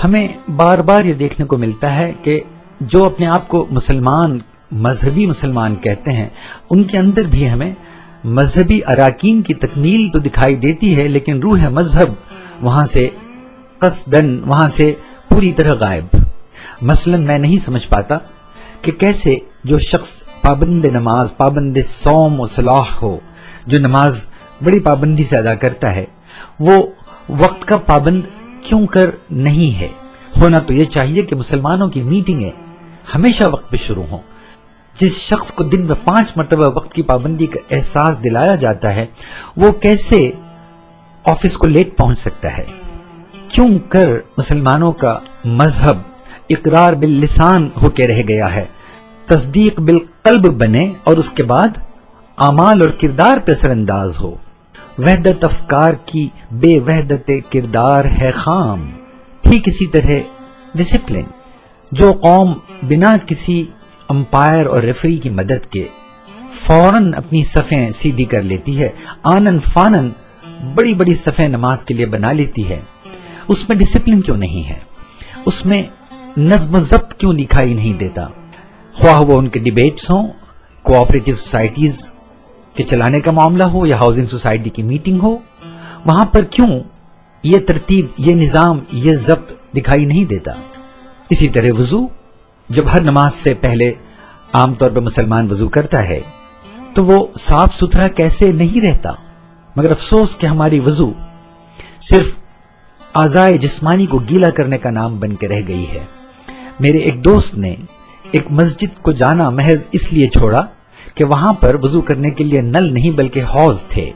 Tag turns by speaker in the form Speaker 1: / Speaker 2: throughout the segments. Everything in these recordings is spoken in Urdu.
Speaker 1: ہمیں بار بار یہ دیکھنے کو ملتا ہے کہ جو اپنے آپ کو مسلمان، مذہبی مسلمان کہتے ہیں، ان کے اندر بھی ہمیں مذہبی اراکین کی تکمیل تو دکھائی دیتی ہے، لیکن روح مذہب وہاں سے قصدن، وہاں سے پوری طرح غائب۔ مثلا میں نہیں سمجھ پاتا کہ کیسے جو شخص پابند نماز، پابند صوم و صلاح ہو، جو نماز بڑی پابندی سے ادا کرتا ہے، وہ وقت کا پابند کیوں کر نہیں ہے؟ ہونا تو یہ چاہیے کہ مسلمانوں کی میٹنگیں ہمیشہ وقت پہ شروع ہوں۔ جس شخص کو دن میں 5 مرتبہ وقت کی پابندی کا احساس دلایا جاتا ہے، وہ کیسے آفس کو لیٹ پہنچ سکتا ہے؟ کیوں کر مسلمانوں کا مذہب اقرار باللسان ہو کے رہ گیا ہے، تصدیق بالقلب بنے اور اس کے بعد اعمال اور کردار پہ اثر انداز ہو؟ وحدت افکار کی بے وحدت کردار ہے خام۔ ٹھیک اسی طرح ڈسپلن، جو قوم بنا کسی امپائر اور ریفری کی مدد کے فوراً اپنی صفیں سیدھی کر لیتی ہے، آنن فانن بڑی بڑی صفیں نماز کے لیے بنا لیتی ہے، اس میں ڈسپلن کیوں نہیں ہے؟ اس میں نظم و ضبط کیوں دکھائی نہیں دیتا؟ خواہ وہ ان کے ڈیبیٹس ہوں، کوآپریٹو سوسائٹیز کے چلانے کا معاملہ ہو یا ہاؤسنگ سوسائٹی کی میٹنگ ہو، وہاں پر کیوں یہ ترتیب، یہ نظام، یہ ضبط دکھائی نہیں دیتا؟ اسی طرح وضو، جب ہر نماز سے پہلے عام طور پہ مسلمان وضو کرتا ہے تو وہ صاف ستھرا کیسے نہیں رہتا؟ مگر افسوس کہ ہماری وضو صرف اعضائے جسمانی کو گیلا کرنے کا نام بن کے رہ گئی ہے۔ میرے ایک دوست نے ایک مسجد کو جانا محض اس لیے چھوڑا کہ وہاں پر وضو کرنے کے لیے نل نہیں بلکہ حوض تھے،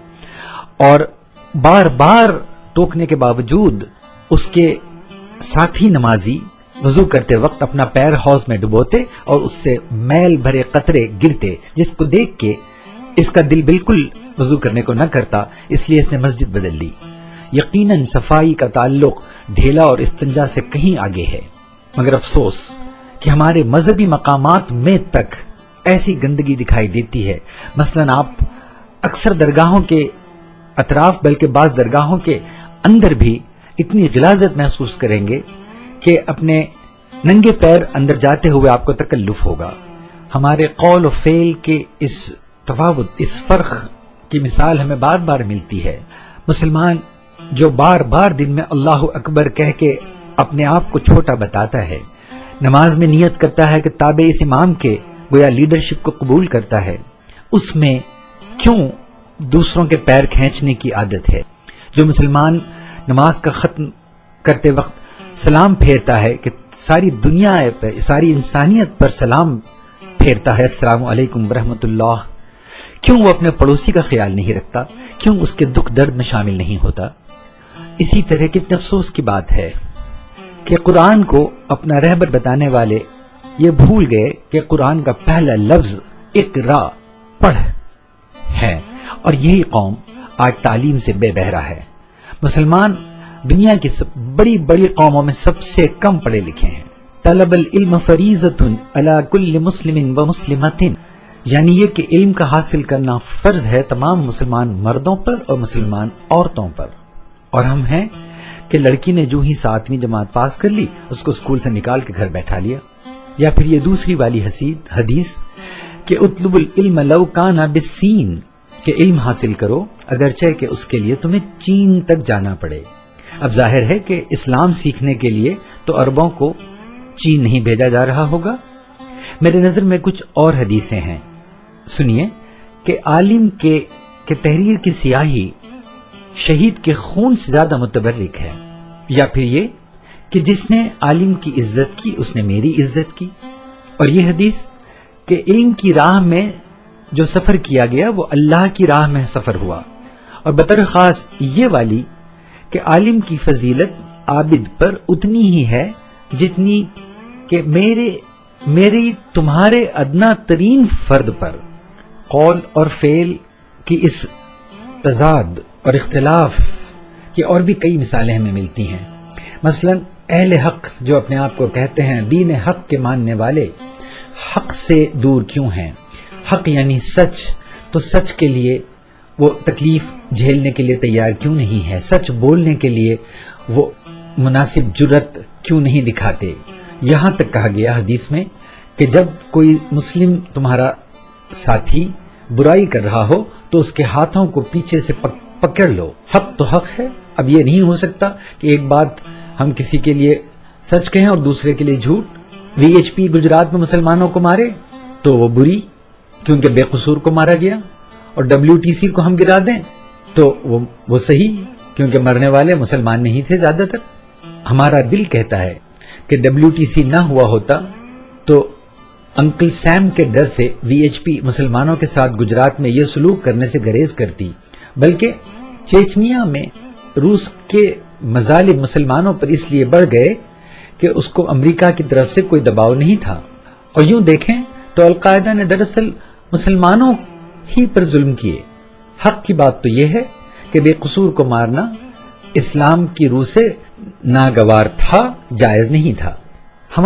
Speaker 1: اور بار بار ٹوکنے کے باوجود اس کے ساتھی نمازی وضو کرتے وقت اپنا پیر حوض میں ڈبوتے اور اس سے میل بھرے قطرے گرتے، جس کو دیکھ کے اس کا دل بالکل وضو کرنے کو نہ کرتا، اس لیے اس نے مسجد بدل لی۔ یقیناً صفائی کا تعلق ڈھیلا اور استنجا سے کہیں آگے ہے، مگر افسوس کہ ہمارے مذہبی مقامات میں تک ایسی گندگی دکھائی دیتی ہے۔ مثلا آپ اکثر درگاہوں کے اطراف، بلکہ بعض درگاہوں کے اندر بھی اتنی غلاظت محسوس کریں گے کہ اپنے ننگے پیر اندر جاتے ہوئے آپ کو تکلف ہوگا۔ ہمارے قول و فعل کے اس تفاوت، اس فرق کی مثال ہمیں بار بار ملتی ہے۔ مسلمان جو بار بار دن میں اللہ اکبر کہہ کے اپنے آپ کو چھوٹا بتاتا ہے، نماز میں نیت کرتا ہے کہ تابع اس امام کے گویا لیڈرشپ کو قبول کرتا ہے، اس میں کیوں دوسروں کے پیر کھینچنے کی عادت ہے؟ جو مسلمان نماز کا ختم کرتے وقت سلام پھیرتا ہے کہ ساری دنیا پر، ساری انسانیت پر سلام پھیرتا ہے، السلام علیکم ورحمۃ اللہ، کیوں وہ اپنے پڑوسی کا خیال نہیں رکھتا؟ کیوں اس کے دکھ درد میں شامل نہیں ہوتا؟ اسی طرح کتنے افسوس کی بات ہے کہ قرآن کو اپنا رہبر بتانے والے یہ بھول گئے کہ قرآن کا پہلا لفظ اقرا، پڑھ ہے، اور یہی قوم آج تعلیم سے بے بہرا ہے۔ مسلمان دنیا کی بڑی بڑی قوموں میں سب سے کم پڑھے لکھے ہیں۔ طلب العلم فریضۃ علی کل مسلم و مسلمۃ، یعنی یہ کہ علم کا حاصل کرنا فرض ہے تمام مسلمان مردوں پر اور مسلمان عورتوں پر۔ اور ہم ہیں کہ لڑکی نے جو ہی 7ویں جماعت پاس کر لی، اس کو اسکول سے نکال کے گھر بیٹھا لیا۔ یا پھر یہ دوسری والی حدیث کہ اطلب العلم لو کان بالسین، کہ علم حاصل کرو اگرچہ کہ اس کے لیے تمہیں چین تک جانا پڑے۔ اب ظاہر ہے کہ اسلام سیکھنے کے لیے تو عربوں کو چین نہیں بھیجا جا رہا ہوگا۔ میرے نظر میں کچھ اور حدیثیں ہیں، سنیے کہ عالم کے تحریر کی سیاہی شہید کے خون سے زیادہ متبرک ہے، یا پھر یہ کہ جس نے عالم کی عزت کی اس نے میری عزت کی۔ اور یہ حدیث کہ علم کی راہ میں جو سفر کیا گیا وہ اللہ کی راہ میں سفر ہوا، اور بطور خاص یہ والی کہ عالم کی فضیلت عابد پر اتنی ہی ہے جتنی کہ میری تمہارے ادنا ترین فرد پر۔ قول اور فعل کی اس تضاد اور اختلاف کی اور بھی کئی مثالیں ہمیں ملتی ہیں۔ مثلا اہل حق جو اپنے آپ کو کہتے ہیں دین حق کے ماننے والے، حق سے دور کیوں ہیں؟ حق یعنی سچ، تو سچ کے لیے وہ تکلیف جھیلنے کے لیے تیار کیوں نہیں ہے؟ سچ بولنے کے لیے وہ مناسب جرت کیوں نہیں دکھاتے؟ یہاں تک کہا گیا حدیث میں کہ جب کوئی مسلم تمہارا ساتھی برائی کر رہا ہو تو اس کے ہاتھوں کو پیچھے سے پکڑ لو. حق تو حق ہے. اب یہ نہیں ہو سکتا کہ ایک بات ہم کسی کے لیے سچ کہیں اور دوسرے کے لیے جھوٹ. وی ایچ پی گجرات میں مسلمانوں کو مارے تو وہ بری کیونکہ بے قصور کو مارا گیا، اور WTC کو ہم گرا دیں تو وہ صحیح کیونکہ مرنے والے مسلمان نہیں تھے زیادہ تر. ہمارا دل کہتا ہے کہ WTC نہ ہوا ہوتا تو انکل سیم کے ڈر سے VHP مسلمانوں کے ساتھ گجرات میں یہ سلوک کرنے سے گریز کرتی، بلکہ چیچنیا میں روس کے مظالم مسلمانوں پر اس لیے بڑھ گئے کہ اس کو امریکہ کی طرف سے کوئی دباؤ نہیں تھا. اور یوں دیکھیں تو القاعدہ نے دراصل مسلمانوں ہی پر ظلم کیے. حق کی بات تو یہ ہے کہ بے قصور کو مارنا اسلام کی روح سے ناگوار تھا، جائز نہیں تھا.